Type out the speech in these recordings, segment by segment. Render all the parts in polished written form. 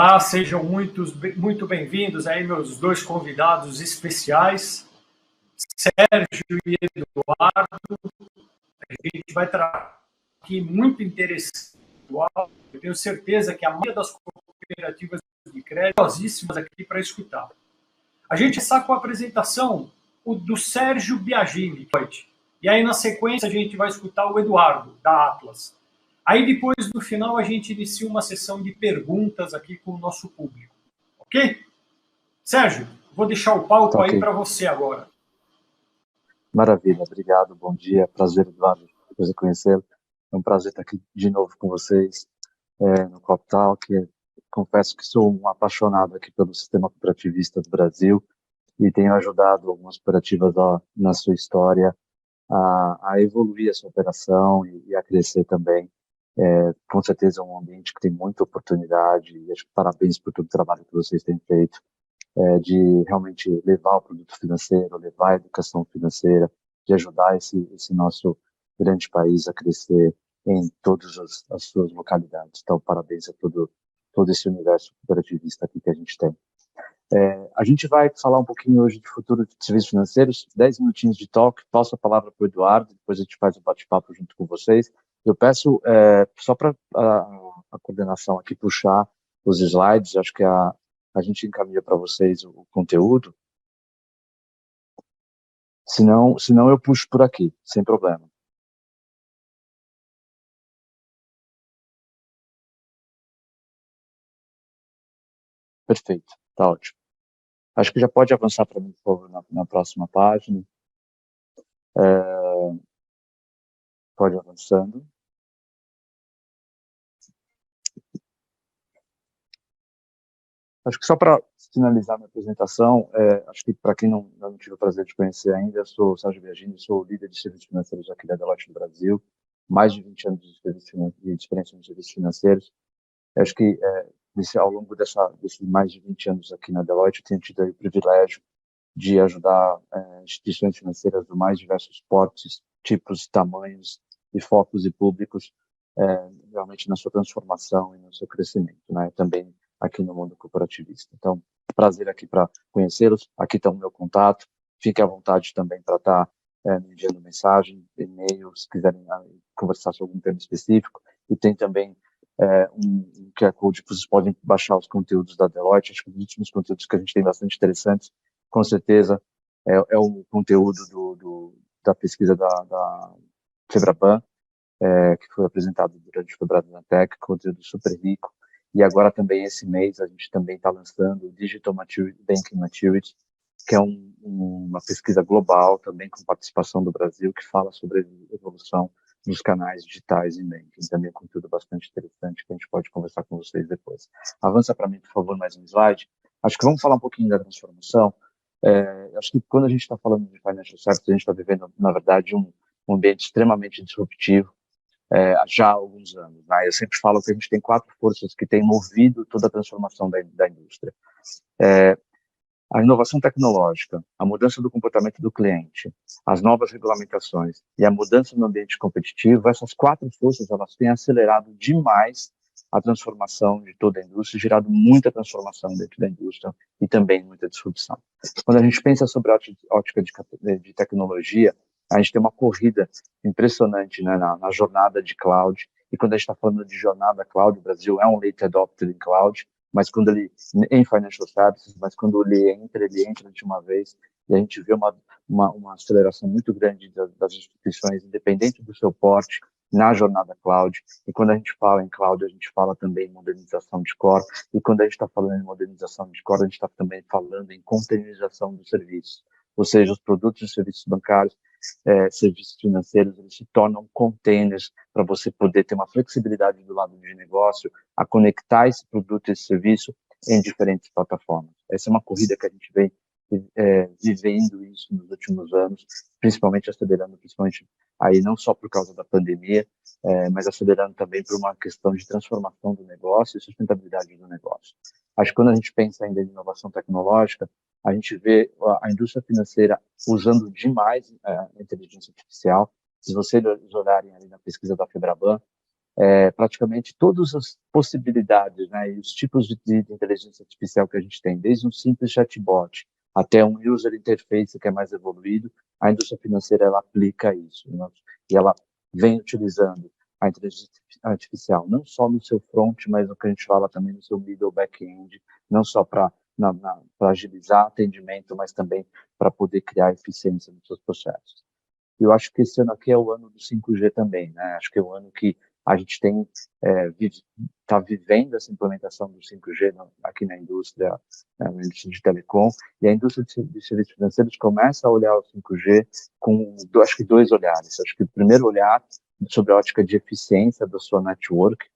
Olá, sejam muito bem-vindos aí, meus dois convidados especiais, Sérgio e Eduardo. A gente vai tratar aqui muito interessante. Eu tenho certeza que a maioria das cooperativas de crédito são curiosíssimas aqui para escutar. A gente está com a apresentação do Sérgio Biagini. E aí, na sequência, a gente vai escutar o Eduardo, da Atlas. Aí, depois, no final, a gente inicia uma sessão de perguntas aqui com o nosso público. Ok? Sérgio, vou deixar o palco aí para você agora. Maravilha, obrigado, bom dia, prazer, Eduardo, prazer conhecê-lo. É um prazer estar aqui de novo com vocês no CoopTalk. Confesso que sou um apaixonado aqui pelo sistema cooperativista do Brasil e tenho ajudado algumas cooperativas na sua história a evoluir a sua operação e a crescer também. Com certeza é um ambiente que tem muita oportunidade e acho que parabéns por todo o trabalho que vocês têm feito, de realmente levar o produto financeiro, levar a educação financeira, de ajudar esse nosso grande país a crescer em todas as suas localidades. Então, parabéns a todo esse universo cooperativista aqui que a gente tem. A gente vai falar um pouquinho hoje de futuro de serviços financeiros, 10 minutinhos de talk, passo a palavra para o Eduardo, depois a gente faz um bate-papo junto com vocês. Eu peço, só para a coordenação aqui puxar os slides, acho que a gente encaminha para vocês o conteúdo. Se não eu puxo por aqui, sem problema. Perfeito, tá ótimo. Acho que já pode avançar para mim, por favor, na próxima página. Pode ir avançando. Acho que só para finalizar minha apresentação, acho que para quem não tive o prazer de conhecer ainda, eu sou o Sérgio Biagini, sou o líder de serviços financeiros aqui da Deloitte do Brasil, mais de 20 anos de experiência em serviços financeiros. Eu acho que ao longo desses mais de 20 anos aqui na Deloitte, eu tenho tido aí o privilégio de ajudar instituições financeiras do mais diversos portes, tipos, tamanhos e focos e públicos, realmente na sua transformação e no seu crescimento, né? Também aqui no mundo corporativista. Então, prazer aqui para conhecê-los. Aqui está o meu contato. Fique à vontade também para estar me enviando mensagem, e-mail, se quiserem conversar sobre algum tema específico. E tem também um QR Code que vocês podem baixar os conteúdos da Deloitte. Acho que os últimos conteúdos que a gente tem bastante interessantes, com certeza, é o conteúdo da pesquisa da Febraban, que foi apresentado durante o Febraban Tech, conteúdo super rico. E agora também, esse mês, a gente também está lançando o Digital Banking Maturity, que é uma pesquisa global, também com participação do Brasil, que fala sobre a evolução dos canais digitais em banking. Também é conteúdo bastante interessante que a gente pode conversar com vocês depois. Avança para mim, por favor, mais um slide. Acho que vamos falar um pouquinho da transformação. Acho que quando a gente está falando de financial services, a gente está vivendo, na verdade, um ambiente extremamente disruptivo, já há alguns anos. Né? Eu sempre falo que a gente tem 4 forças que têm movido toda a transformação da indústria. A inovação tecnológica, a mudança do comportamento do cliente, as novas regulamentações e a mudança no ambiente competitivo, essas 4 forças elas têm acelerado demais a transformação de toda a indústria, gerado muita transformação dentro da indústria e também muita disrupção. Quando a gente pensa sobre a ótica de tecnologia, a gente tem uma corrida impressionante, né, na jornada de cloud, e quando a gente está falando de jornada cloud, o Brasil é um late adopter em cloud, mas quando em financial services, mas quando ele entra de uma vez, e a gente vê uma aceleração muito grande das instituições, independente do seu porte, na jornada cloud. E quando a gente fala em cloud, a gente fala também em modernização de core, e quando a gente está falando em modernização de core, a gente está também falando em containerização dos serviços, ou seja, os produtos e serviços bancários, serviços financeiros, eles se tornam containers para você poder ter uma flexibilidade do lado de negócio, a conectar esse produto e esse serviço em diferentes plataformas. Essa é uma corrida que a gente vem vivendo isso nos últimos anos, principalmente acelerando, aí não só por causa da pandemia, mas acelerando também por uma questão de transformação do negócio e sustentabilidade do negócio. Acho que quando a gente pensa ainda em inovação tecnológica, a gente vê a indústria financeira usando demais a inteligência artificial. Se vocês olharem ali na pesquisa da Febraban, praticamente todas as possibilidades, né, e os tipos de inteligência artificial que a gente tem, desde um simples chatbot até um user interface que é mais evoluído, a indústria financeira ela aplica isso, né, e ela vem utilizando a inteligência artificial não só no seu front, mas no que a gente fala também no seu middle back-end, não só para agilizar atendimento, mas também para poder criar eficiência nos seus processos. Eu acho que esse ano aqui é o ano do 5G também, né? Acho que é o ano que a gente tem está vivendo essa implementação do 5G aqui na indústria de telecom, e a indústria de serviços financeiros começa a olhar o 5G com, acho que dois olhares. Acho que o primeiro olhar sobre a ótica de eficiência da sua network,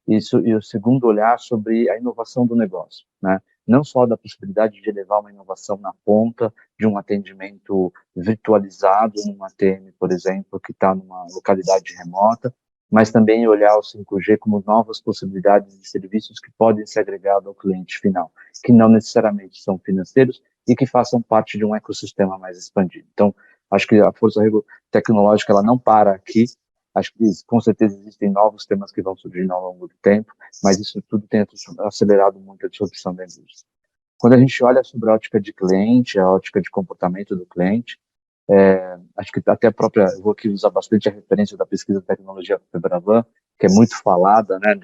e o segundo olhar sobre a inovação do negócio, né? Não só da possibilidade de levar uma inovação na ponta de um atendimento virtualizado num ATM, por exemplo, que está numa localidade remota, mas também olhar o 5G como novas possibilidades de serviços que podem ser agregados ao cliente final, que não necessariamente são financeiros e que façam parte de um ecossistema mais expandido. Então, acho que a força tecnológica ela não para aqui. Acho que com certeza existem novos temas que vão surgindo ao longo do tempo, mas isso tudo tem acelerado muito a disrupção da indústria. Quando a gente olha sobre a ótica de cliente, a ótica de comportamento do cliente, acho que até a própria, eu vou aqui usar bastante a referência da pesquisa de tecnologia Febraban, que é muito falada, né,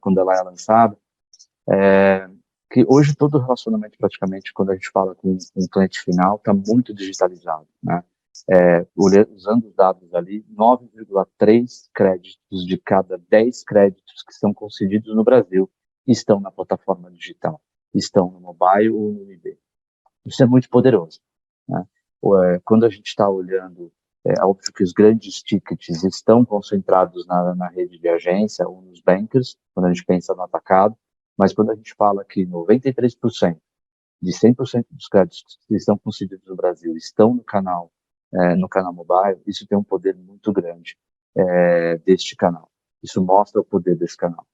quando ela é lançada, que hoje todo o relacionamento praticamente, quando a gente fala com um cliente final, está muito digitalizado, né? Usando os dados ali, 9,3 créditos de cada 10 créditos que são concedidos no Brasil estão na plataforma digital, estão no mobile ou no IB. Isso é muito poderoso, né? Quando a gente está olhando, é óbvio que os grandes tickets estão concentrados na rede de agência ou nos bankers, quando a gente pensa no atacado, mas quando a gente fala que 93% de 100% dos créditos que estão concedidos no Brasil estão no canal mobile, isso tem um poder muito grande deste canal. Isso mostra o poder desse canal.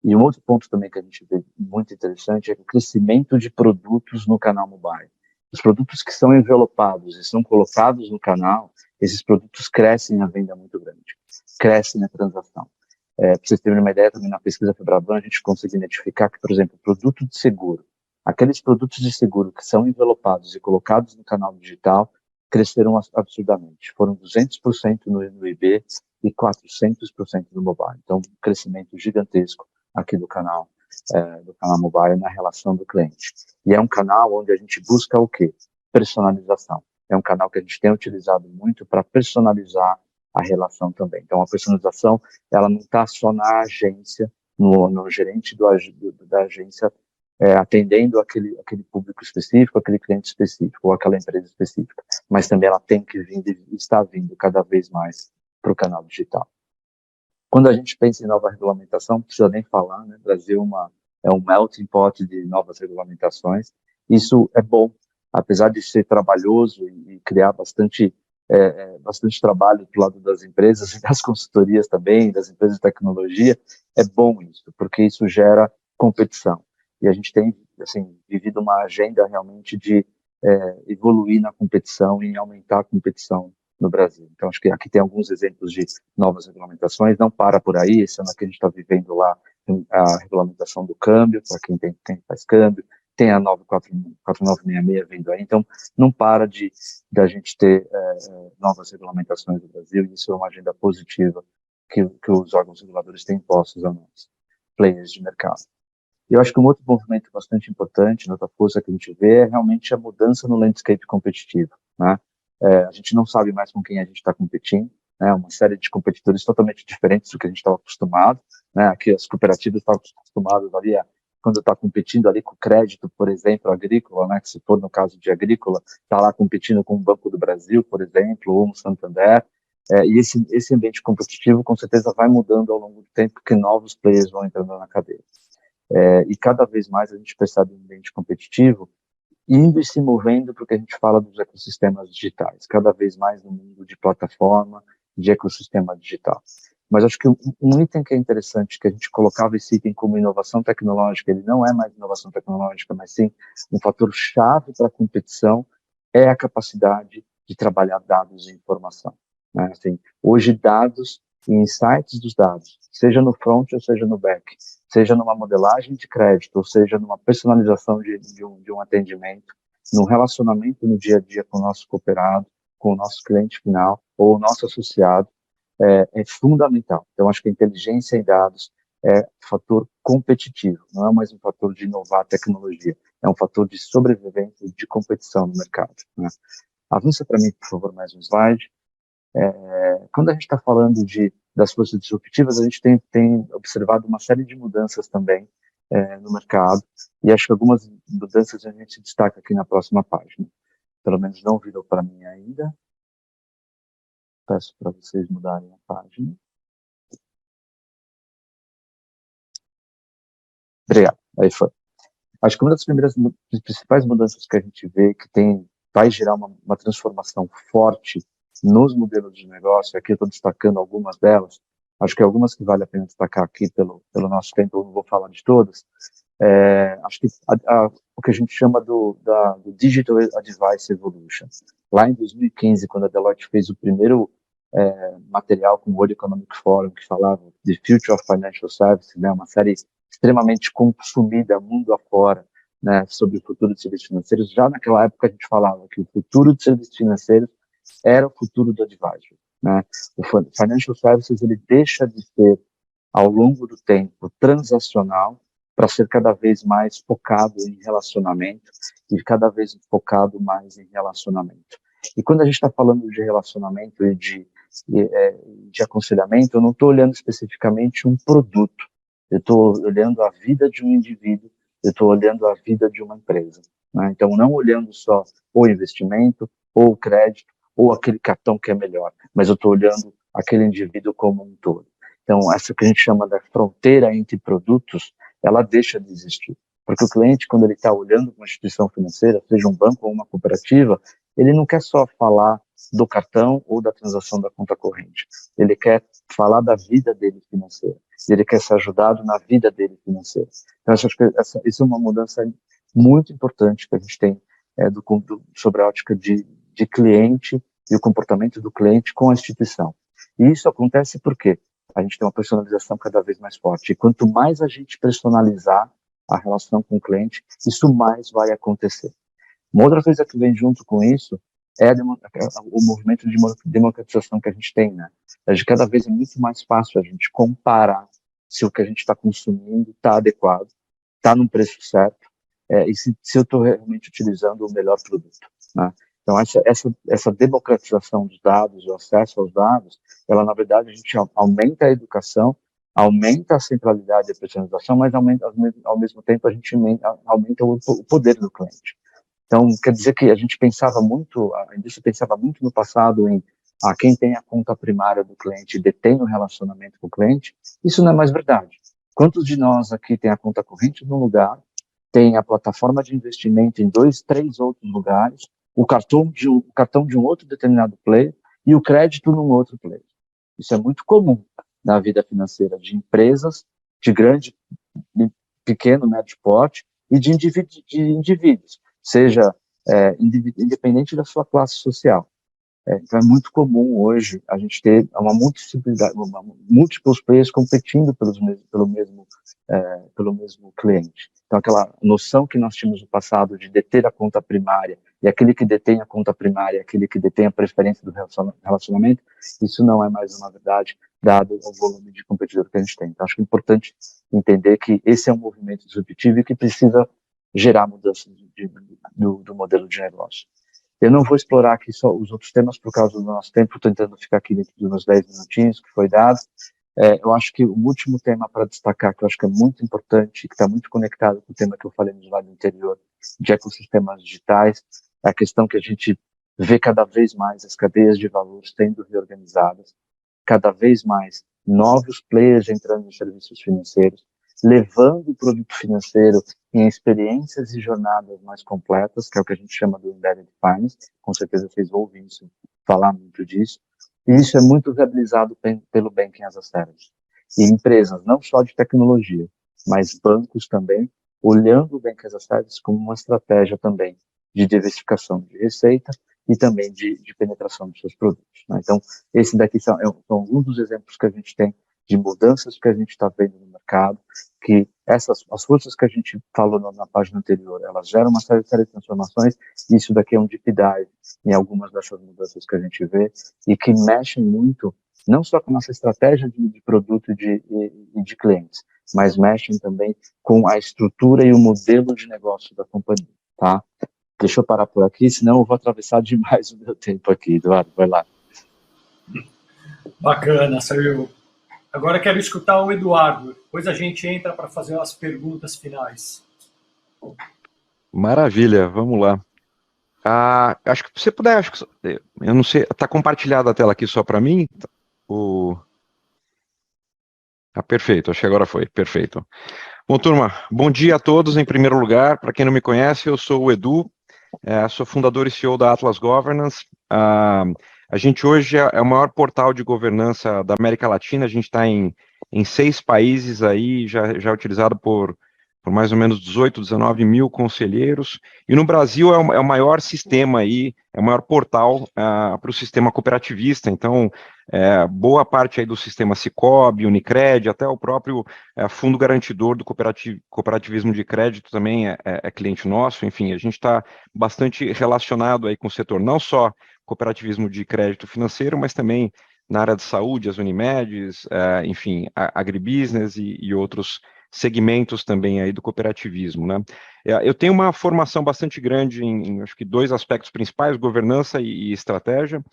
E um outro ponto também que a gente vê muito interessante é o crescimento de produtos no canal mobile. Os produtos que são envelopados e são colocados no canal, esses produtos crescem a venda muito grande, crescem a transação. Para vocês terem uma ideia, também na pesquisa Febraban, a gente consegue identificar que, por exemplo, produto de seguro, aqueles produtos de seguro que são envelopados e colocados no canal digital, cresceram absurdamente. Foram 200% no IB e 400% no mobile. Então, um crescimento gigantesco aqui do canal mobile na relação do cliente. E é um canal onde a gente busca o quê? Personalização. É um canal que a gente tem utilizado muito para personalizar a relação também. Então, a personalização, ela não está só na agência, no gerente da agência, atendendo aquele público específico, aquele cliente específico, ou aquela empresa específica, mas também ela tem que vir e está vindo cada vez mais para o canal digital. Quando a gente pensa em nova regulamentação, não precisa nem falar, né? O Brasil é um melting pot de novas regulamentações. Isso é bom, apesar de ser trabalhoso e criar bastante trabalho do lado das empresas e das consultorias também, das empresas de tecnologia, é bom isso, porque isso gera competição. E a gente tem, assim, vivido uma agenda realmente de evoluir na competição e aumentar a competição no Brasil. Então, acho que aqui tem alguns exemplos de novas regulamentações, não para por aí, esse ano aqui a gente está vivendo lá a regulamentação do câmbio, para quem faz câmbio, tem a nova 4966 vindo aí, então não para da gente ter novas regulamentações no Brasil, e isso é uma agenda positiva que os órgãos reguladores têm impostos a nós, players de mercado. E eu acho que um outro movimento bastante importante, outra força que a gente vê, é realmente a mudança no landscape competitivo, né? A gente não sabe mais com quem a gente está competindo, né? Uma série de competidores totalmente diferentes do que a gente estava acostumado, né? Aqui as cooperativas estavam acostumadas ali quando está competindo ali com crédito, por exemplo, agrícola, né? Que se for no caso de agrícola, está lá competindo com o Banco do Brasil, por exemplo, ou um Santander. E esse ambiente competitivo com certeza vai mudando ao longo do tempo, porque novos players vão entrando na cadeia. E cada vez mais a gente percebe um ambiente competitivo indo e se movendo porque a gente fala dos ecossistemas digitais, cada vez mais no mundo de plataforma, de ecossistema digital. Mas acho que um item que é interessante, que a gente colocava esse item como inovação tecnológica, ele não é mais inovação tecnológica, mas sim um fator chave para a competição, é a capacidade de trabalhar dados e informação, né? Assim, hoje dados e insights dos dados, seja no front ou seja no back, seja numa modelagem de crédito, ou seja numa personalização de um atendimento, num relacionamento no dia a dia com o nosso cooperado, com o nosso cliente final ou o nosso associado, é fundamental. Então, acho que a inteligência em dados é fator competitivo, não é mais um fator de inovar a tecnologia, é um fator de sobrevivência e de competição no mercado, né? Avança para mim, por favor, mais um slide. Quando a gente está falando das forças disruptivas, a gente tem observado uma série de mudanças também no mercado, e acho que algumas mudanças a gente destaca aqui na próxima página. Pelo menos não virou para mim ainda. Peço para vocês mudarem a página. Obrigado, aí foi. Acho que uma das principais mudanças que a gente vê que vai gerar uma transformação forte nos modelos de negócio, aqui eu estou destacando algumas delas, acho que algumas que vale a pena destacar aqui pelo nosso tempo, eu não vou falar de todas, acho que o que a gente chama do Digital Advice Evolution. Lá em 2015, quando a Deloitte fez o primeiro material com o World Economic Forum, que falava The Future of Financial Services, né, uma série extremamente consumida mundo afora, né, sobre o futuro de serviços financeiros. Já naquela época a gente falava que o futuro de serviços financeiros era o futuro do advisory, né? O Financial Services, ele deixa de ser, ao longo do tempo, transacional para ser cada vez mais focado em relacionamento e cada vez focado mais em relacionamento. E quando a gente está falando de relacionamento e de aconselhamento, eu não estou olhando especificamente um produto, eu estou olhando a vida de um indivíduo, eu estou olhando a vida de uma empresa, né? Então, não olhando só o investimento, ou o crédito, ou aquele cartão que é melhor, mas eu estou olhando aquele indivíduo como um todo. Então, essa que a gente chama da fronteira entre produtos, ela deixa de existir. Porque o cliente, quando ele está olhando uma instituição financeira, seja um banco ou uma cooperativa, ele não quer só falar do cartão ou da transação da conta corrente. Ele quer falar da vida dele financeira. Ele quer ser ajudado na vida dele financeira. Então, acho que isso é uma mudança muito importante que a gente tem sobre a ótica de cliente e o comportamento do cliente com a instituição. E isso acontece porque a gente tem uma personalização cada vez mais forte. E quanto mais a gente personalizar a relação com o cliente, isso mais vai acontecer. Uma outra coisa que vem junto com isso é o movimento de democratização que a gente tem, né? Cada vez é muito mais fácil a gente comparar se o que a gente está consumindo está adequado, está num preço certo, e se eu estou realmente utilizando o melhor produto, né? Então, essa democratização dos dados, o acesso aos dados, ela, na verdade, a gente aumenta a educação, aumenta a centralidade e a personalização, mas ao mesmo tempo a gente aumenta o poder do cliente. Então, quer dizer que a indústria pensava muito no passado em quem tem a conta primária do cliente detém o relacionamento com o cliente. Isso não é mais verdade. Quantos de nós aqui tem a conta corrente num lugar, tem a plataforma de investimento em 2, 3 outros lugares, o cartão de um outro determinado player e o crédito num outro player? Isso é muito comum na vida financeira de empresas de grande, pequeno, médio porte e de indivíduos, seja independente da sua classe social. Então é muito comum hoje a gente ter múltiplos players competindo pelo mesmo cliente. Então aquela noção que nós tínhamos no passado de deter a conta primária e aquele que detém a conta primária, aquele que detém a preferência do relacionamento, isso não é mais uma verdade, dado o volume de competidor que a gente tem. Então acho que é importante entender que esse é um movimento disruptivo e que precisa gerar mudança do modelo de negócio. Eu não vou explorar aqui só os outros temas por causa do nosso tempo, tentando ficar aqui dentro dos meus 10 minutinhos que foi dado. Eu acho que o último tema para destacar, que eu acho que é muito importante, que está muito conectado com o tema que eu falei no slide anterior, de ecossistemas digitais, é a questão que a gente vê cada vez mais as cadeias de valor sendo reorganizadas, cada vez mais novos players entrando em serviços financeiros, levando o produto financeiro em experiências e jornadas mais completas, que é o que a gente chama do Embedded Finance. Com certeza vocês ouvem isso, falar muito disso. E isso é muito viabilizado pelo Banking as a Service. E empresas, não só de tecnologia, mas bancos também, olhando o Banking as a Service como uma estratégia também de diversificação de receita e também de penetração dos seus produtos, né? Então, esse daqui são alguns dos exemplos que a gente tem de mudanças que a gente está vendo no mercado, que as forças que a gente falou na página anterior, elas geram uma série de transformações, e isso daqui é um deep dive em algumas dessas mudanças que a gente vê, e que mexem muito, não só com a nossa estratégia de produto e de clientes, mas mexem também com a estrutura e o modelo de negócio da companhia, tá? Deixa eu parar por aqui, senão eu vou atravessar demais o meu tempo aqui, Eduardo, vai lá. Bacana, saiu. Agora quero escutar o Eduardo, depois a gente entra para fazer as perguntas finais. Maravilha, vamos lá. Acho que se você puder, eu não sei, está compartilhada a tela aqui só para mim? Perfeito, acho que agora foi, perfeito. Bom, turma, bom dia a todos em primeiro lugar. Para quem não me conhece, eu sou o Edu, sou fundador e CEO da Atlas Governance. A gente hoje é o maior portal de governança da América Latina, a gente está em 6 países aí, já é utilizado por mais ou menos 18, 19 mil conselheiros, e no Brasil é o maior sistema aí, é o maior portal para o sistema cooperativista, então boa parte aí do sistema Sicob, Unicred, até o próprio fundo garantidor do cooperativismo de crédito também é cliente nosso, enfim, a gente está bastante relacionado aí com o setor, não só cooperativismo de crédito financeiro, mas também na área de saúde, as Unimedes, enfim, agribusiness e outros segmentos também aí do cooperativismo, né? Eu tenho uma formação bastante grande em acho que 2 aspectos principais, governança e estratégia.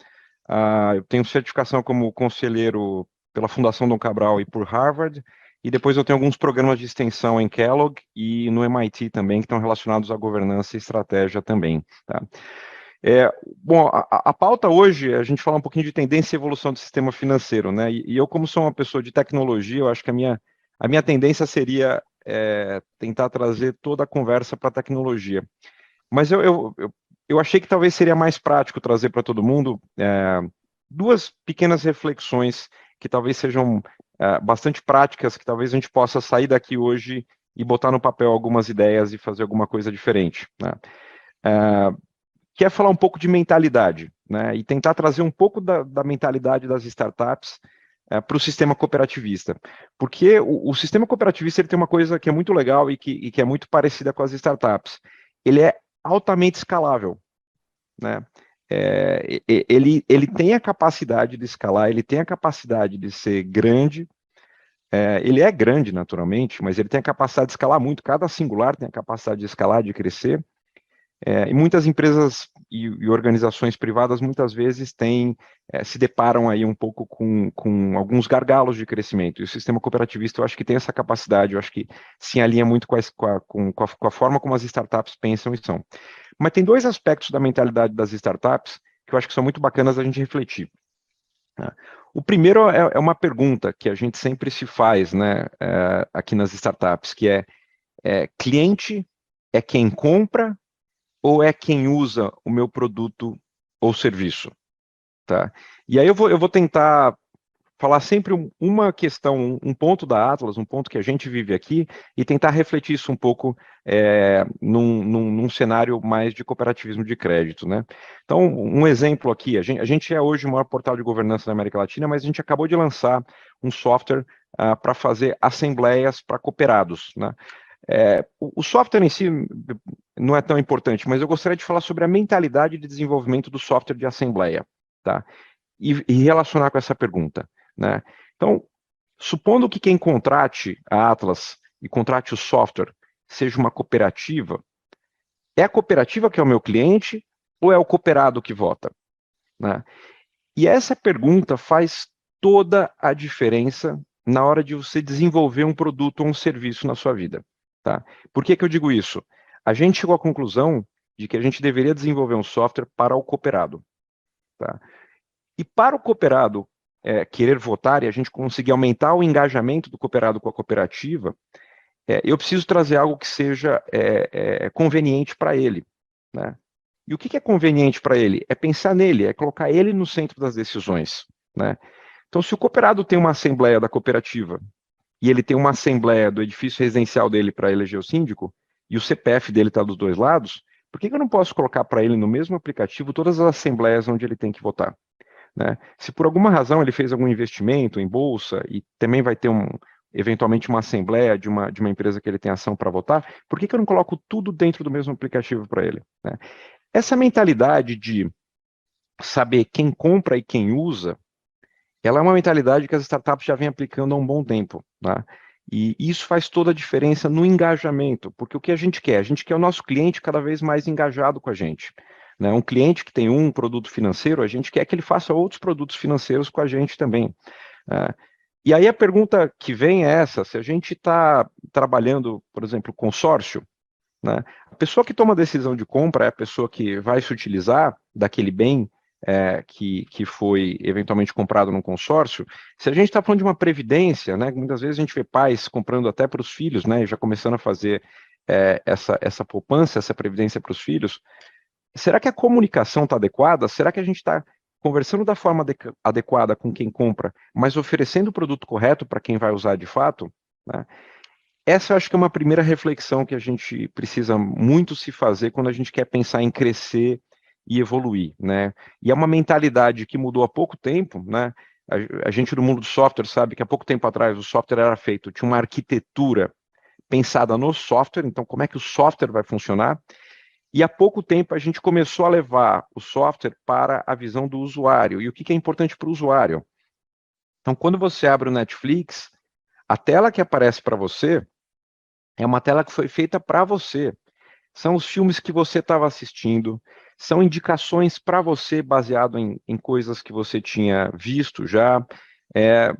Eu tenho certificação como conselheiro pela Fundação Dom Cabral e por Harvard, e depois eu tenho alguns programas de extensão em Kellogg e no MIT também, que estão relacionados à governança e estratégia também, tá? Bom, a pauta hoje, a gente fala um pouquinho de tendência e evolução do sistema financeiro, né? E eu, como sou uma pessoa de tecnologia, eu acho que a minha tendência seria tentar trazer toda a conversa para a tecnologia. Mas eu achei que talvez seria mais prático trazer para todo mundo 2 pequenas reflexões que talvez sejam bastante práticas, que talvez a gente possa sair daqui hoje e botar no papel algumas ideias e fazer alguma coisa diferente, né? Que é falar um pouco de mentalidade, né, e tentar trazer um pouco da mentalidade das startups para o sistema cooperativista. Porque o sistema cooperativista ele tem uma coisa que é muito legal e que é muito parecida com as startups. Ele é altamente escalável, né? Ele tem a capacidade de escalar, ele tem a capacidade de ser grande, ele é grande naturalmente, mas ele tem a capacidade de escalar muito, cada singular tem a capacidade de escalar, de crescer. E muitas empresas e organizações privadas muitas vezes se deparam aí um pouco com alguns gargalos de crescimento. E o sistema cooperativista eu acho que tem essa capacidade, eu acho que se alinha muito com a forma como as startups pensam e são. Mas tem 2 aspectos da mentalidade das startups que eu acho que são muito bacanas a gente refletir, né? O primeiro é uma pergunta que a gente sempre se faz, né, aqui nas startups, que cliente é quem compra ou é quem usa o meu produto ou serviço, tá? E aí eu vou tentar falar sempre uma questão, um ponto da Atlas, um ponto que a gente vive aqui, e tentar refletir isso um pouco num cenário mais de cooperativismo de crédito, né? Então, um exemplo aqui, a gente é hoje o maior portal de governança da América Latina, mas a gente acabou de lançar um software para fazer assembleias para cooperados, né? O software em si não é tão importante, mas eu gostaria de falar sobre a mentalidade de desenvolvimento do software de assembleia, tá? E relacionar com essa pergunta, né? Então, supondo que quem contrate a Atlas e contrate o software seja uma cooperativa, é a cooperativa que é o meu cliente ou é o cooperado que vota, né? E essa pergunta faz toda a diferença na hora de você desenvolver um produto ou um serviço na sua vida, tá? Por que eu digo isso? A gente chegou à conclusão de que a gente deveria desenvolver um software para o cooperado, tá? E para o cooperado querer votar e a gente conseguir aumentar o engajamento do cooperado com a cooperativa, eu preciso trazer algo que seja conveniente para ele, né? E o que é conveniente para ele? É pensar nele, é colocar ele no centro das decisões, né? Então, se o cooperado tem uma assembleia da cooperativa e ele tem uma assembleia do edifício residencial dele para eleger o síndico, e o CPF dele está dos 2 lados, por que eu não posso colocar para ele no mesmo aplicativo todas as assembleias onde ele tem que votar? Né? Se por alguma razão ele fez algum investimento em bolsa e também vai ter eventualmente uma assembleia de uma empresa que ele tem ação para votar, por que eu não coloco tudo dentro do mesmo aplicativo para ele? Né? Essa mentalidade de saber quem compra e quem usa, ela é uma mentalidade que as startups já vêm aplicando há um bom tempo. Né? E isso faz toda a diferença no engajamento, porque o que a gente quer? A gente quer o nosso cliente cada vez mais engajado com a gente. Né? Um cliente que tem um produto financeiro, a gente quer que ele faça outros produtos financeiros com a gente também. E aí a pergunta que vem é essa: se a gente está trabalhando, por exemplo, consórcio, né, a pessoa que toma a decisão de compra é a pessoa que vai se utilizar daquele bem que foi eventualmente comprado num consórcio. Se a gente está falando de uma previdência, né, muitas vezes a gente vê pais comprando até para os filhos, né, já começando a fazer essa poupança, essa previdência para os filhos. Será que a comunicação está adequada? Será que a gente está conversando da forma adequada com quem compra, mas oferecendo o produto correto para quem vai usar de fato? Né? Essa eu acho que é uma primeira reflexão que a gente precisa muito se fazer quando a gente quer pensar em crescer e evoluir, né? E é uma mentalidade que mudou há pouco tempo, né? A gente do mundo do software sabe que há pouco tempo atrás o software era feito, tinha uma arquitetura pensada no software, então como é que o software vai funcionar? E há pouco tempo a gente começou a levar o software para a visão do usuário. E o que é importante para o usuário? Então, quando você abre o Netflix, a tela que aparece para você é uma tela que foi feita para você. São os filmes que você estava assistindo, são indicações para você baseado em coisas que você tinha visto já.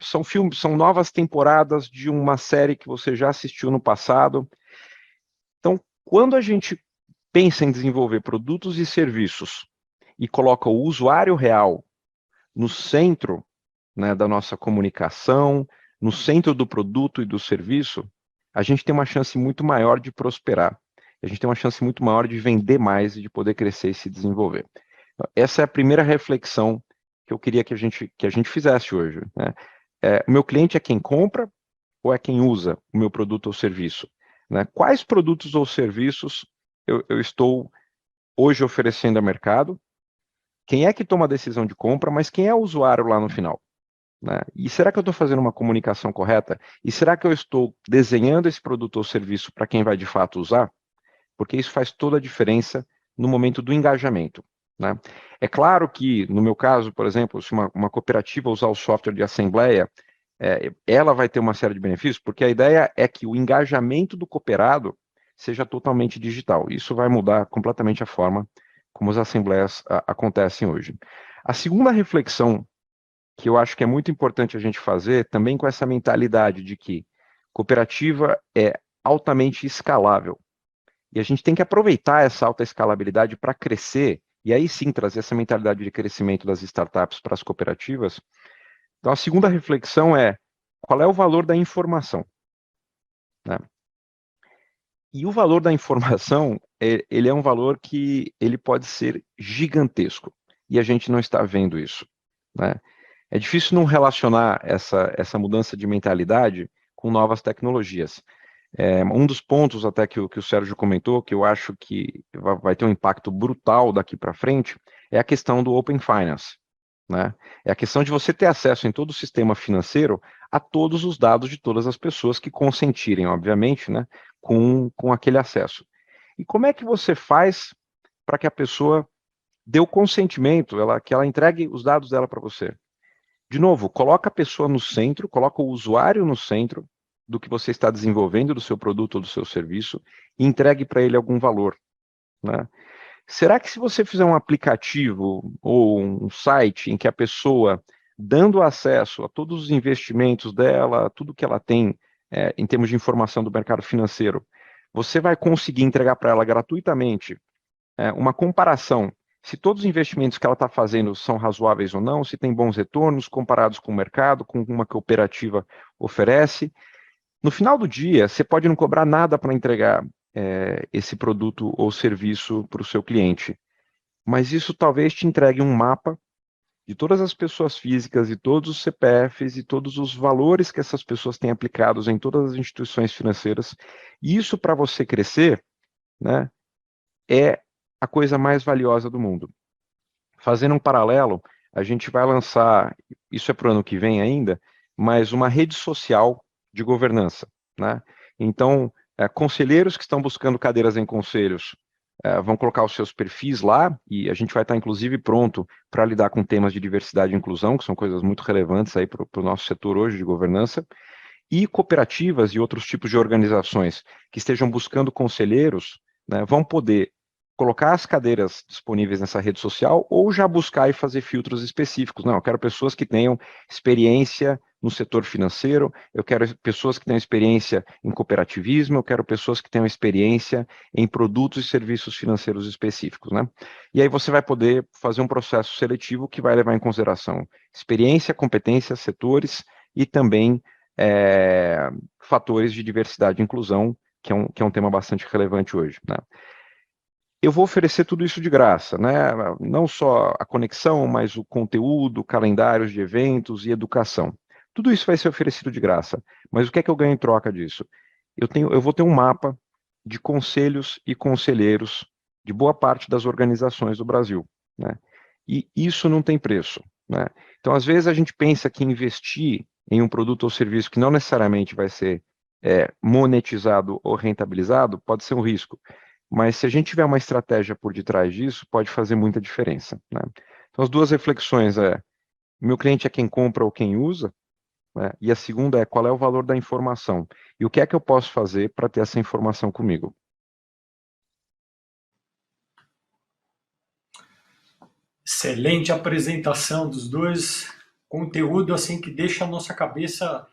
São filmes, são novas temporadas de uma série que você já assistiu no passado. Então, quando a gente pensa em desenvolver produtos e serviços e coloca o usuário real no centro, né, da nossa comunicação, no centro do produto e do serviço, a gente tem uma chance muito maior de prosperar. A gente tem uma chance muito maior de vender mais e de poder crescer e se desenvolver. Essa é a primeira reflexão que eu queria que a gente fizesse hoje. Né? O meu cliente é quem compra ou é quem usa o meu produto ou serviço? Né? Quais produtos ou serviços eu estou hoje oferecendo ao mercado? Quem é que toma a decisão de compra, mas quem é o usuário lá no final? Né? E será que eu estou fazendo uma comunicação correta? E será que eu estou desenhando esse produto ou serviço para quem vai de fato usar? Porque isso faz toda a diferença no momento do engajamento. Né? É claro que, no meu caso, por exemplo, se uma cooperativa usar o software de assembleia, ela vai ter uma série de benefícios, porque a ideia é que o engajamento do cooperado seja totalmente digital. Isso vai mudar completamente a forma como as assembleias acontecem hoje. A segunda reflexão que eu acho que é muito importante a gente fazer, também com essa mentalidade de que cooperativa é altamente escalável. E a gente tem que aproveitar essa alta escalabilidade para crescer, e aí sim trazer essa mentalidade de crescimento das startups para as cooperativas. Então, a segunda reflexão é: qual é o valor da informação? Né? E o valor da informação, ele é um valor que ele pode ser gigantesco, e a gente não está vendo isso. Né? É difícil não relacionar essa mudança de mentalidade com novas tecnologias. Um dos pontos até que o Sérgio comentou, que eu acho que vai ter um impacto brutal daqui para frente, é a questão do Open Finance. Né? É a questão de você ter acesso em todo o sistema financeiro a todos os dados de todas as pessoas que consentirem, obviamente, né, com aquele acesso. E como é que você faz para que a pessoa dê o consentimento, que ela entregue os dados dela para você? De novo, coloca a pessoa no centro, coloca o usuário no centro do que você está desenvolvendo, do seu produto ou do seu serviço, e entregue para ele algum valor. Né? Será que se você fizer um aplicativo ou um site em que a pessoa, dando acesso a todos os investimentos dela, tudo que ela tem em termos de informação do mercado financeiro, você vai conseguir entregar para ela gratuitamente uma comparação se todos os investimentos que ela está fazendo são razoáveis ou não, se tem bons retornos comparados com o mercado, com uma cooperativa oferece. No final do dia, você pode não cobrar nada para entregar esse produto ou serviço para o seu cliente, mas isso talvez te entregue um mapa de todas as pessoas físicas e todos os CPFs e todos os valores que essas pessoas têm aplicados em todas as instituições financeiras. E isso, para você crescer, né, é a coisa mais valiosa do mundo. Fazendo um paralelo, a gente vai lançar, isso é para o ano que vem ainda, mas uma rede social de governança, né? Então, conselheiros que estão buscando cadeiras em conselhos vão colocar os seus perfis lá, e a gente vai estar, inclusive, pronto para lidar com temas de diversidade e inclusão, que são coisas muito relevantes aí para o nosso setor hoje de governança, e cooperativas e outros tipos de organizações que estejam buscando conselheiros, né, vão poder colocar as cadeiras disponíveis nessa rede social ou já buscar e fazer filtros específicos. Não, eu quero pessoas que tenham experiência no setor financeiro, eu quero pessoas que tenham experiência em cooperativismo, eu quero pessoas que tenham experiência em produtos e serviços financeiros específicos, né? E aí você vai poder fazer um processo seletivo que vai levar em consideração experiência, competência, setores e também fatores de diversidade e inclusão, que é um tema bastante relevante hoje, né? Eu vou oferecer tudo isso de graça, né? Não só a conexão, mas o conteúdo, calendários de eventos e educação. Tudo isso vai ser oferecido de graça. Mas o que é que eu ganho em troca disso? Eu vou ter um mapa de conselhos e conselheiros de boa parte das organizações do Brasil, né? E isso não tem preço, né? Então, às vezes, a gente pensa que investir em um produto ou serviço que não necessariamente vai ser monetizado ou rentabilizado pode ser um risco. Mas se a gente tiver uma estratégia por detrás disso, pode fazer muita diferença, né? Então, as duas reflexões meu cliente é quem compra ou quem usa, né? E a segunda é qual é o valor da informação e o que é que eu posso fazer para ter essa informação comigo. Excelente apresentação dos dois, conteúdo assim que deixa a nossa cabeça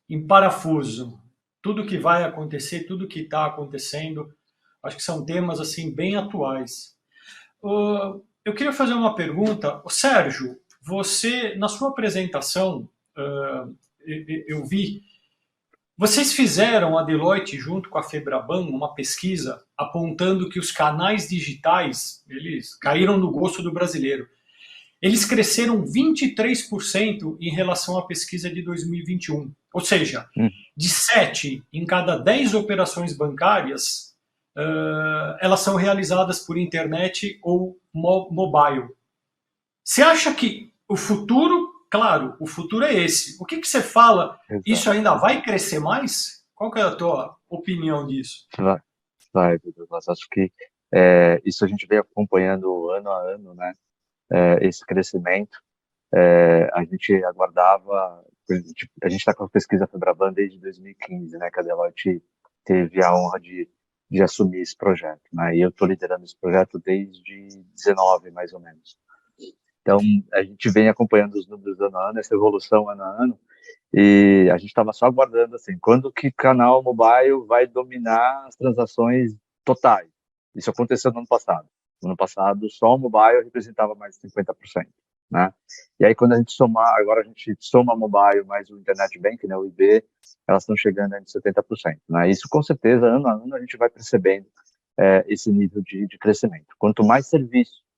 em parafuso. Tudo que vai acontecer, tudo que está acontecendo, acho que são temas assim bem atuais. Eu queria fazer uma pergunta. Sérgio, você, na sua apresentação, eu vi, vocês fizeram, a Deloitte, junto com a Febraban, uma pesquisa apontando que os canais digitais, eles caíram no gosto do brasileiro. Eles cresceram 23% em relação à pesquisa de 2021. Ou seja, de 7 em cada 10 operações bancárias, elas são realizadas por internet ou mobile. Você acha que o futuro, claro, o futuro é esse. O que você fala? Exato. Isso ainda vai crescer mais? Qual que é a tua opinião disso? Vai, Douglas. Acho que isso a gente vem acompanhando ano a ano, né? Esse crescimento. A gente aguardava, a gente está com a pesquisa Febraban desde 2015, né? Que a Deloitte teve a honra de assumir esse projeto, né? E eu estou liderando esse projeto desde 19, mais ou menos. Então, a gente vem acompanhando os números ano a ano, essa evolução ano a ano, e a gente estava só aguardando, assim, quando que canal mobile vai dominar as transações totais. Isso aconteceu no ano passado. No ano passado, só o mobile representava mais de 50%, né? E aí, quando a gente somar, agora a gente soma mobile mais o Internet Bank, né, o IB, elas estão chegando a 70%, né? Isso, com certeza, ano a ano, a gente vai percebendo esse nível de crescimento. Quanto mais serviço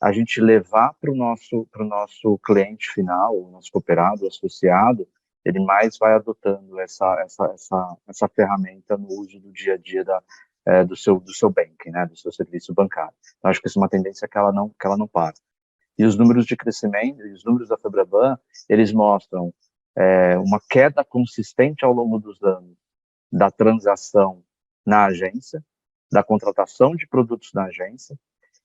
a gente levar para o nosso cliente final, o nosso cooperado, o associado, ele mais vai adotando essa ferramenta no uso do dia a dia do seu banking, né, do seu serviço bancário. Então, acho que essa é uma tendência que ela não para. E os números de crescimento, os números da Febraban, eles mostram uma queda consistente ao longo dos anos da transação na agência, da contratação de produtos na agência,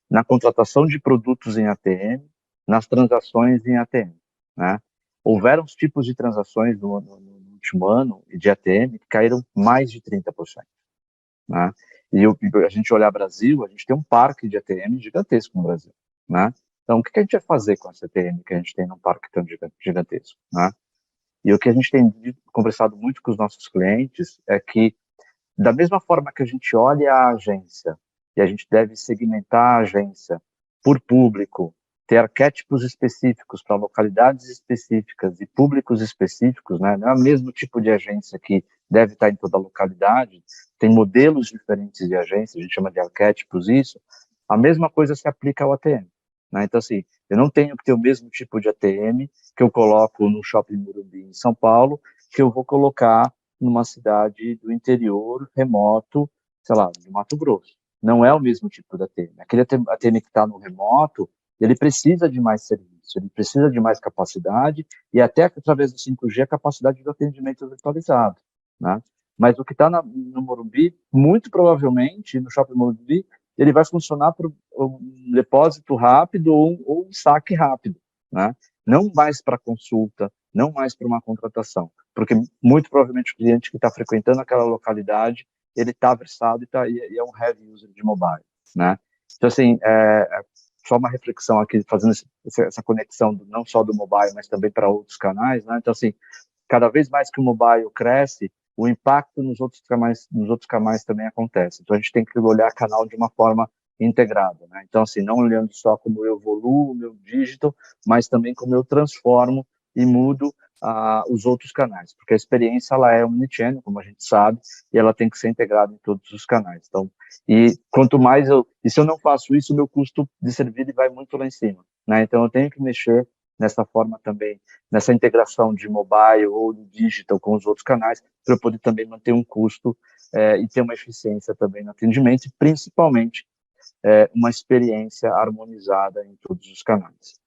na contratação de produtos em ATM, nas transações em ATM, né? Houveram os tipos de transações no último ano de ATM que caíram mais de 30%, né? E a gente olhar Brasil, a gente tem um parque de ATM gigantesco no Brasil, né? Então, o que a gente vai fazer com essa ATM que a gente tem num parque tão gigantesco, né? E o que a gente tem conversado muito com os nossos clientes é que, da mesma forma que a gente olha a agência, e a gente deve segmentar a agência por público, ter arquétipos específicos para localidades específicas e públicos específicos, né? Não é o mesmo tipo de agência que deve estar em toda a localidade, tem modelos diferentes de agência, a gente chama de arquétipos isso, a mesma coisa se aplica ao ATM, né? Então, assim, eu não tenho que ter o mesmo tipo de ATM que eu coloco no Shopping Morumbi em São Paulo, que eu vou colocar numa cidade do interior remoto, sei lá, de Mato Grosso, não é o mesmo tipo de ATM. Aquele ATM que está no remoto, ele precisa de mais serviço, ele precisa de mais capacidade e até através do 5G a capacidade do atendimento virtualizado, né? Mas o que está no Morumbi, muito provavelmente, no Shopping Morumbi, ele vai funcionar para um depósito rápido ou um saque rápido, né? Não mais para consulta, não mais para uma contratação, porque muito provavelmente o cliente que está frequentando aquela localidade, ele está versado e é um heavy user de mobile, né? Então, assim, só uma reflexão aqui, fazendo essa conexão não só do mobile, mas também para outros canais, né? Então, assim, cada vez mais que o mobile cresce, o impacto nos outros canais também acontece. Então, a gente tem que olhar canal de uma forma integrada, né? Então, assim, não olhando só como eu evoluo o meu digital, mas também como eu transformo e mudo os outros canais, porque a experiência, ela é omnichannel, como a gente sabe, e ela tem que ser integrada em todos os canais. Então, e quanto mais e se eu não faço isso, o meu custo de servir ele vai muito lá em cima, né? Então, eu tenho que mexer nessa forma também, nessa integração de mobile ou de digital com os outros canais, para eu poder também manter um custo e ter uma eficiência também no atendimento, e principalmente uma experiência harmonizada em todos os canais.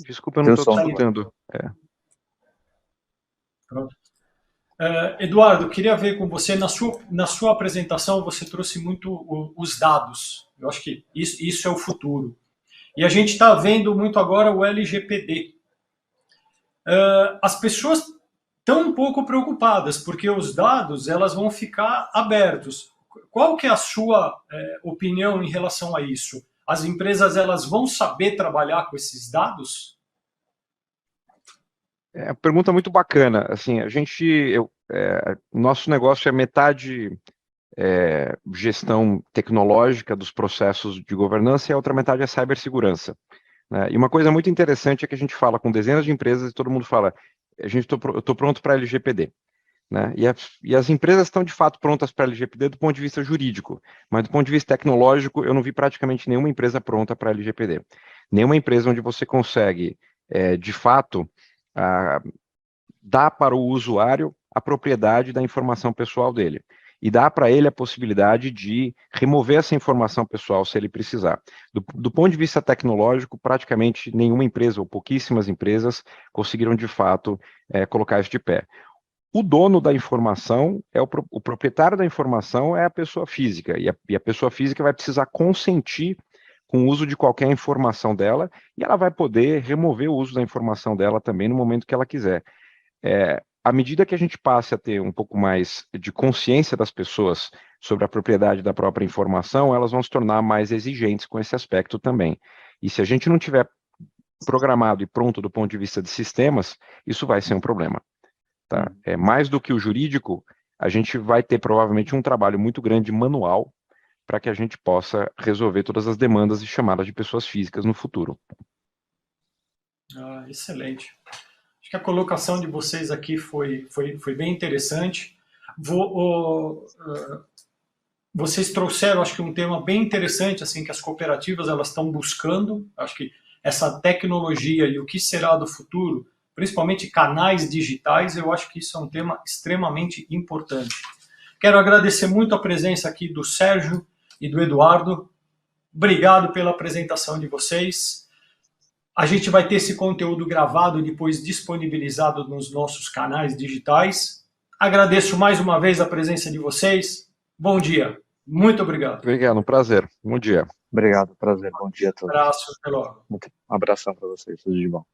Desculpa, eu não estou escutando. Pronto. Eduardo, queria ver com você, na sua apresentação, você trouxe muito os dados. Eu acho que isso é o futuro. E a gente está vendo muito agora o LGPD. As pessoas estão um pouco preocupadas, porque os dados elas vão ficar abertos. Qual que é a sua opinião em relação a isso? As empresas elas vão saber trabalhar com esses dados? Pergunta muito bacana. Assim, nosso negócio é metade gestão tecnológica dos processos de governança e a outra metade é cibersegurança, né? E uma coisa muito interessante é que a gente fala com dezenas de empresas e todo mundo fala, eu estou pronto para LGPD, né? E as empresas estão de fato prontas para LGPD do ponto de vista jurídico, mas do ponto de vista tecnológico eu não vi praticamente nenhuma empresa pronta para LGPD. Nenhuma empresa onde você consegue, de fato, dar para o usuário a propriedade da informação pessoal dele e dá para ele a possibilidade de remover essa informação pessoal se ele precisar. Do ponto de vista tecnológico, praticamente nenhuma empresa ou pouquíssimas empresas conseguiram de fato colocar isso de pé. O dono da informação, o proprietário da informação é a pessoa física, e a pessoa física vai precisar consentir com o uso de qualquer informação dela, e ela vai poder remover o uso da informação dela também no momento que ela quiser. À medida que a gente passe a ter um pouco mais de consciência das pessoas sobre a propriedade da própria informação, elas vão se tornar mais exigentes com esse aspecto também. E se a gente não tiver programado e pronto do ponto de vista de sistemas, isso vai ser um problema. Tá? Mais do que o jurídico, a gente vai ter provavelmente um trabalho muito grande manual para que a gente possa resolver todas as demandas e chamadas de pessoas físicas no futuro. Excelente. Acho que a colocação de vocês aqui foi bem interessante. Vocês trouxeram, acho que um tema bem interessante, assim, que as cooperativas elas estão buscando. Acho que essa tecnologia e o que será do futuro, principalmente canais digitais, eu acho que isso é um tema extremamente importante. Quero agradecer muito a presença aqui do Sérgio e do Eduardo. Obrigado pela apresentação de vocês. A gente vai ter esse conteúdo gravado e depois disponibilizado nos nossos canais digitais. Agradeço mais uma vez a presença de vocês. Bom dia. Muito obrigado. Obrigado, um prazer. Bom dia. Obrigado, prazer. Bom dia a todos. Um abraço, até logo. Um abração para vocês, tudo de bom.